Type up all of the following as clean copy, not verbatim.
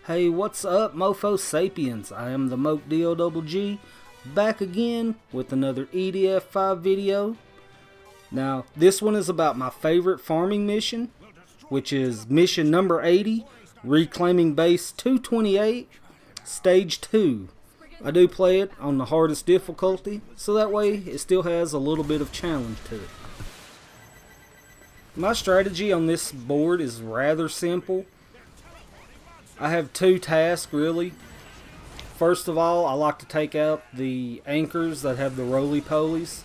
Hey, what's up, Mofo Sapiens? I am the Moke DOGG, back again with another EDF 5 video. Now, this one is about my favorite farming mission, which is mission number 80, Reclaiming Base 228, Stage 2. I do play it on the hardest difficulty, so that way it still has a little bit of challenge to it. My strategy on this board is rather simple. I have two tasks really. First of all, I like to take out the anchors that have the roly-polies.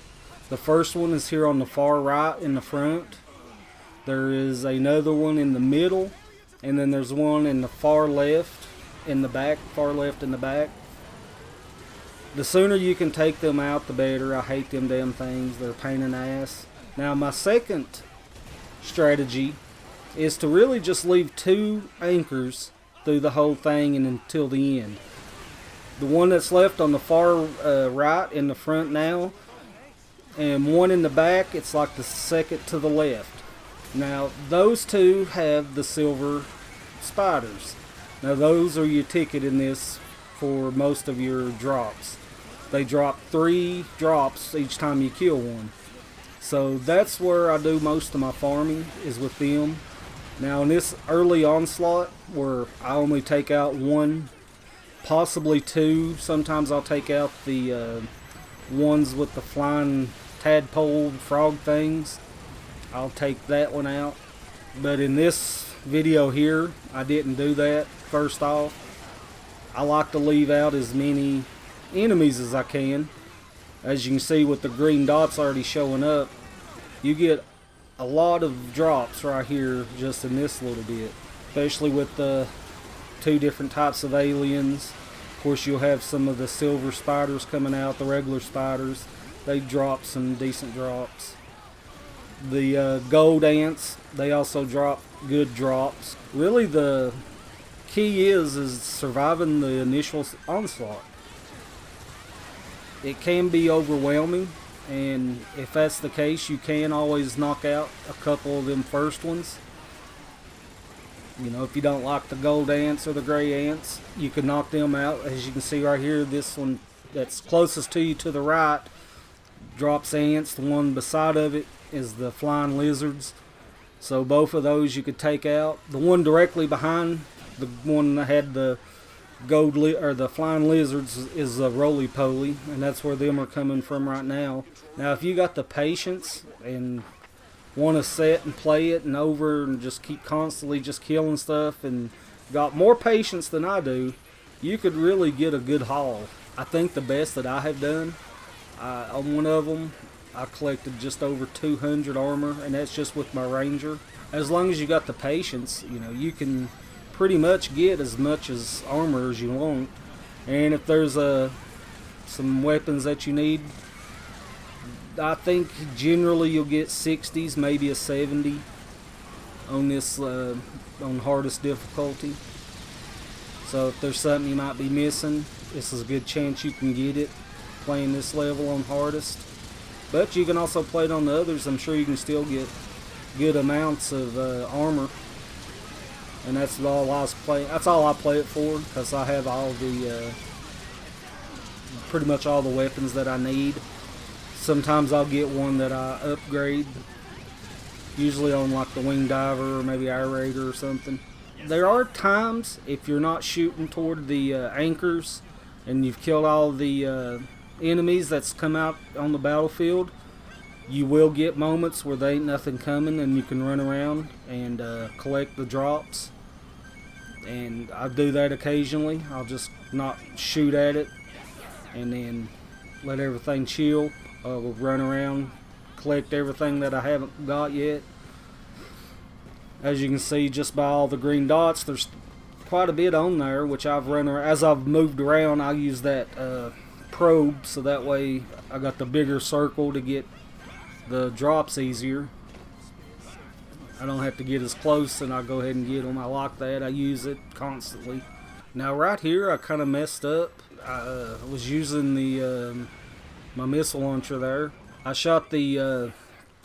The first one is here on the far right in the front. There is another one in the middle, and then there's one in the far left in the back, The sooner you can take them out, the better. I hate them damn things. They're a pain in the ass. Now, my second strategy is to really just leave two anchors through the whole thing and until the end. The one that's left on the far right in the front now, and one in the back, it's like the second to the left. Now, those two have the silver spiders. Now, those are your ticket in this for most of your drops. They drop 3 drops each time you kill one. So that's where I do most of my farming, is with them. Now in this early onslaught, where I only take out 1, possibly 2, sometimes I'll take out the ones with the flying tadpole frog things. I'll take that one out. But in this video here, I didn't do that. First off, I like to leave out as many enemies as I can. As you can see with the green dots already showing up, you get a lot of drops right here just in this little bit, especially with the 2 different types of aliens. Of course, you'll have some of the silver spiders coming out, the regular spiders. They drop some decent drops. The gold ants, they also drop good drops. Really, the key is surviving the initial onslaught. It can be overwhelming, and if that's the case, you can always knock out a couple of them first ones. You know, if you don't like the gold ants or the gray ants, you can knock them out. As you can see right here, this one that's closest to you to the right drops ants. The one beside of it is the flying lizards. So both of those you could take out. The one directly behind the one that had the the flying lizards is a roly-poly, and that's where them are coming from right now. Now, if you got the patience and want to sit and play it and over and just keep constantly just killing stuff and got more patience than I do, you could really get a good haul. I think the best that I have done, on one of them, I collected just over 200 armor, and that's just with my ranger. As long as you got the patience, you know, you can pretty much get as much as armor as you want. And if there's some weapons that you need, I think generally you'll get 60s, maybe a 70 on this on hardest difficulty. So if there's something you might be missing, this is a good chance you can get it playing this level on hardest. But you can also play it on the others. I'm sure you can still get good amounts of armor. And that's all I was playing. That's all I play it for, because I have all the pretty much all the weapons that I need. Sometimes I'll get one that I upgrade, usually on like the wing diver or maybe air raider or something. There are times, if you're not shooting toward the anchors and you've killed all the enemies that's come out on the battlefield, you will get moments where there ain't nothing coming and you can run around and collect the drops. And I do that occasionally. I'll just not shoot at it and then let everything chill. We'll run around, collect everything that I haven't got yet. As you can see just by all the green dots, there's quite a bit on there, which I've run around. As I've moved around, I use that probe, so that way I got the bigger circle to get the drops easier. I don't have to get as close, and I'll go ahead and get them. I like that. I use it constantly. Now right here I kind of messed up. I was using the my missile launcher there. I shot the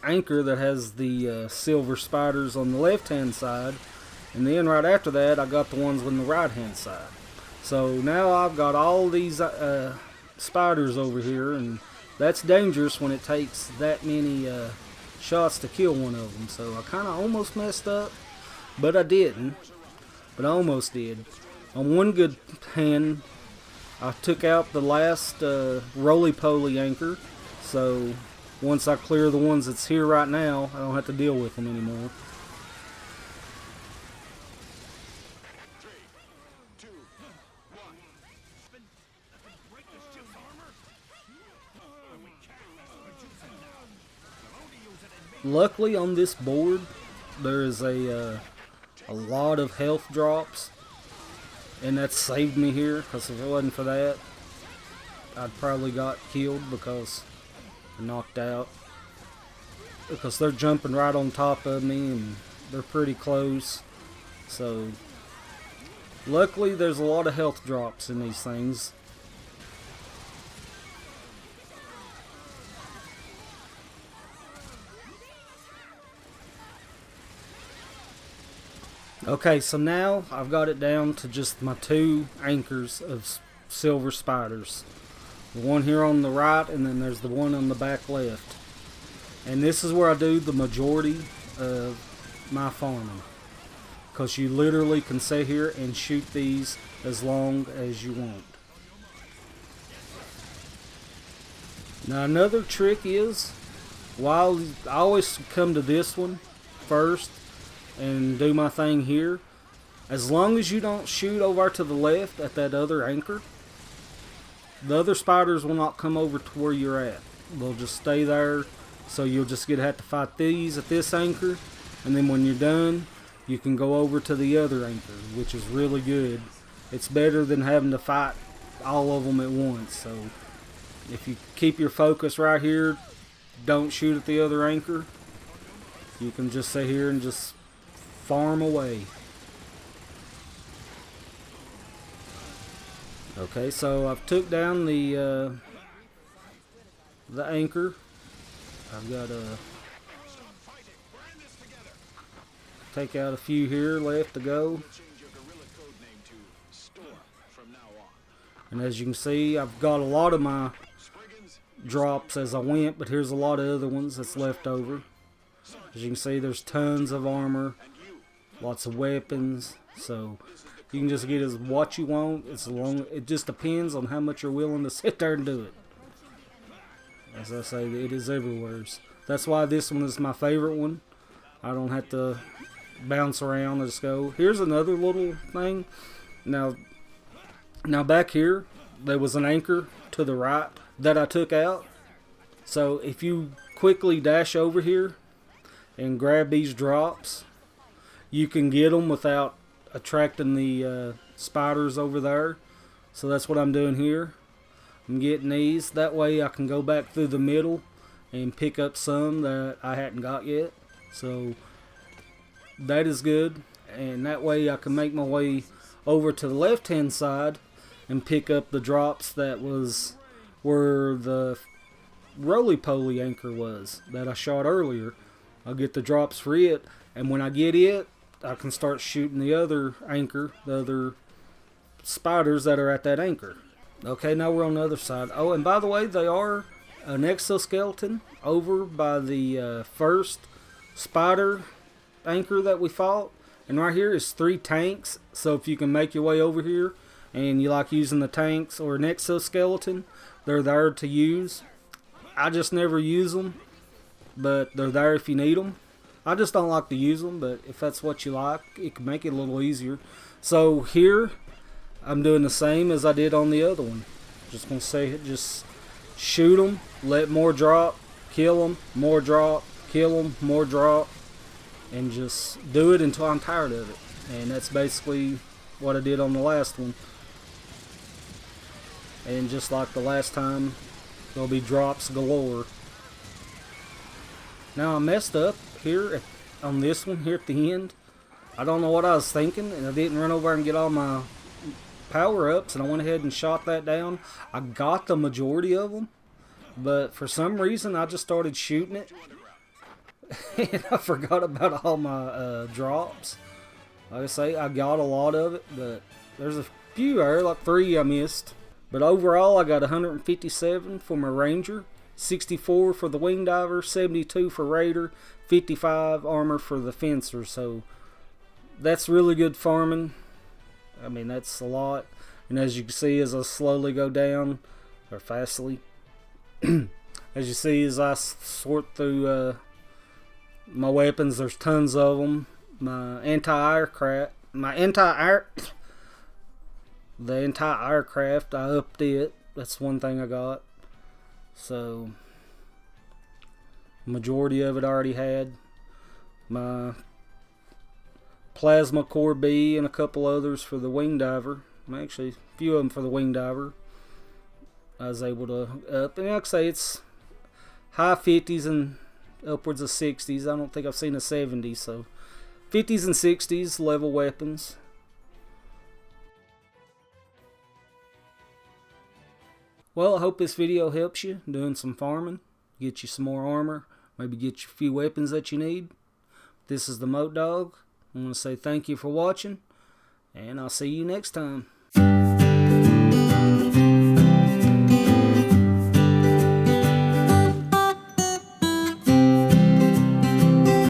anchor that has the silver spiders on the left hand side, And then right after that, I got the ones on the right hand side. So now I've got all these spiders over here, and that's dangerous when it takes that many shots to kill one of them. So I kind of almost messed up, but I didn't. But I almost did. On one good hand, I took out the last roly-poly anchor. So once I clear the ones that's here right now, I don't have to deal with them anymore. Luckily on this board, there is a lot of health drops, and that saved me here, because if it wasn't for that, I'd probably got killed because I knocked out. Because they're jumping right on top of me, and they're pretty close. So, luckily there's a lot of health drops in these things. Okay, so now I've got it down to just my 2 anchors of silver spiders. The one here on the right, and then there's the one on the back left. And this is where I do the majority of my farming. Because you literally can sit here and shoot these as long as you want. Now another trick is, while I always come to this one first, and do my thing here, as long as you don't shoot over to the left at that other anchor, the other spiders will not come over to where you're at. They'll just stay there, so you'll just have to fight these at this anchor, and then when you're done, you can go over to the other anchor, which is really good. It's better than having to fight all of them at once. So if you keep your focus right here, don't shoot at the other anchor, you can just sit here and just farm away. Okay, so I've took down the anchor. I've got to take out a few here left to go. And as you can see, I've got a lot of my drops as I went, but here's a lot of other ones that's left over. As you can see, there's tons of armor, lots of weapons, so you can just get as what you want. It just depends on how much you're willing to sit there and do it. As I say, it is everywhere. That's why this one is my favorite one. I don't have to bounce around. I just go. Here's another little thing. Now back here, there was an anchor to the right that I took out. So if you quickly dash over here and grab these drops, you can get them without attracting the spiders over there. So that's what I'm doing here. I'm getting these. That way I can go back through the middle and pick up some that I hadn't got yet. So that is good. And that way I can make my way over to the left hand side and pick up the drops that was where the roly-poly anchor was that I shot earlier. I'll get the drops for it, and when I get it, I can start shooting the other anchor, the other spiders that are at that anchor. Okay, now we're on the other side. Oh, and by the way, they are an exoskeleton over by the first spider anchor that we fought. And right here is 3 tanks. So if you can make your way over here and you like using the tanks or an exoskeleton, they're there to use. I just never use them, but they're there if you need them. I just don't like to use them, but if that's what you like, it can make it a little easier. So here, I'm doing the same as I did on the other one. Just gonna say it, just shoot them, let more drop, kill them, more drop, kill them, more drop, and just do it until I'm tired of it. And that's basically what I did on the last one. And just like the last time, there'll be drops galore. Now I messed up here on this one here at the end. I don't know what I was thinking, and I didn't run over and get all my power-ups, and I went ahead and shot that down. I got the majority of them, but for some reason I just started shooting it and I forgot about all my drops. Like I say, I got a lot of it, but there's a few there, like 3 I missed. But overall, I got 157 for my Ranger, 64 for the Wing Diver, 72 for Raider, 55 armor for the Fencer. So that's really good farming. I mean, that's a lot. And as you can see, as I slowly go down, or fastly, as you see, as I sort through my weapons, there's tons of them. My anti-aircraft, the anti-aircraft, I upped it. That's one thing I got. So, majority of it I already had. My Plasma Core B and a couple others for the Wing Diver. Actually, a few of them for the Wing Diver. I was able to up. And like I say, it's high 50s and upwards of 60s. I don't think I've seen a 70, so 50s and 60s level weapons. Well, I hope this video helps you doing some farming. Get you some more armor. Maybe get you a few weapons that you need. This is the Moat Dog. I want to say thank you for watching, and I'll see you next time.